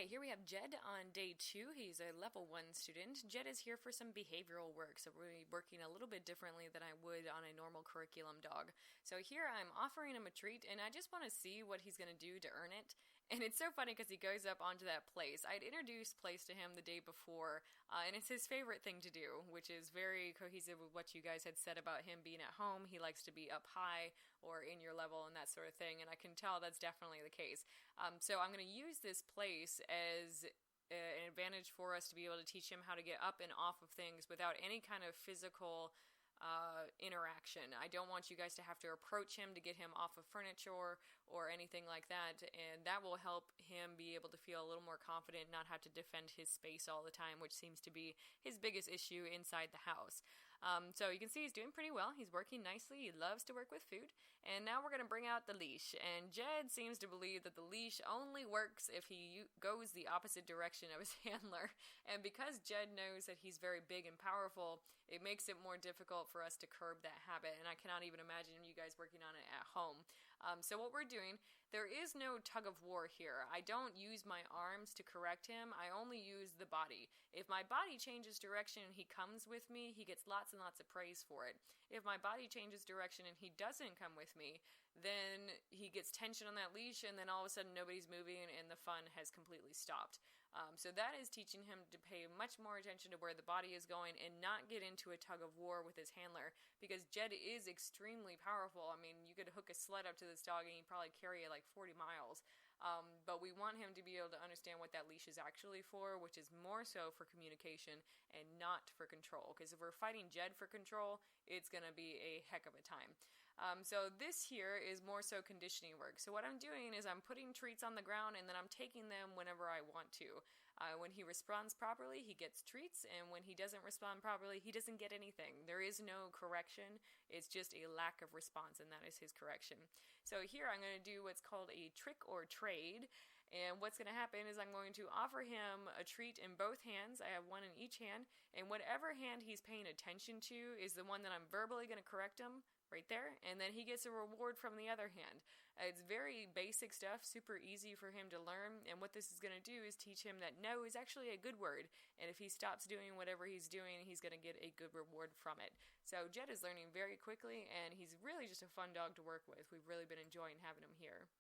Alright, here we have Jed on day 2. He's a level 1 student. Jed is here for some behavioral work, so we're going to be working a little bit differently than I would on a normal curriculum dog. So here I'm offering him a treat, and I just want to see what he's going to do to earn it. And it's so funny because he goes up onto that place. I'd introduced place to him the day before, and it's his favorite thing to do, which is very cohesive with what you guys had said about him being at home. He likes to be up high or in your level and that sort of thing, and I can tell that's definitely the case. So I'm going to use this place as an advantage for us to be able to teach him how to get up and off of things without any kind of physical interaction. I don't want you guys to have to approach him to get him off of furniture or anything like that, and that will help him be able to feel a little more confident, not have to defend his space all the time, which seems to be his biggest issue inside the house. So you can see he's doing pretty well. He's working nicely. He loves to work with food. And now we're going to bring out the leash. And Jed seems to believe that the leash only works if he goes the opposite direction of his handler. And because Jed knows that he's very big and powerful, it makes it more difficult for us to curb that habit. And I cannot even imagine you guys working on it at home. So what we're doing, there is no tug of war here. I don't use my arms to correct him. I only use the body. If my body changes direction and he comes with me, he gets lots and lots of praise for it. If my body changes direction and he doesn't come with me, then he gets tension on that leash, and then all of a sudden nobody's moving and the fun has completely stopped. So that is teaching him to pay much more attention to where the body is going and not get into a tug of war with his handler, because Jed is extremely powerful. I mean, you could hook a sled up to this dog and he'd probably carry it like 40 miles. But we want him to be able to understand what that leash is actually for, which is more so for communication and not for control. Because if we're fighting Jed for control, it's going to be a heck of a time. So this here is more so conditioning work. So what I'm doing is I'm putting treats on the ground and then I'm taking them whenever I want to. When he responds properly, he gets treats, and when he doesn't respond properly, he doesn't get anything. There is no correction. It's just a lack of response, and that is his correction. So here I'm going to do what's called a trick or trade, and what's going to happen is I'm going to offer him a treat in both hands. I have one in each hand, and whatever hand he's paying attention to is the one that I'm verbally going to correct him right there, and then he gets a reward from the other hand. It's very basic stuff, super easy for him to learn, and what this is going to do is teach him that no is actually a good word, and if he stops doing whatever he's doing, he's going to get a good reward from it. So Jed is learning very quickly, and he's really just a fun dog to work with. We've really been enjoying having him here.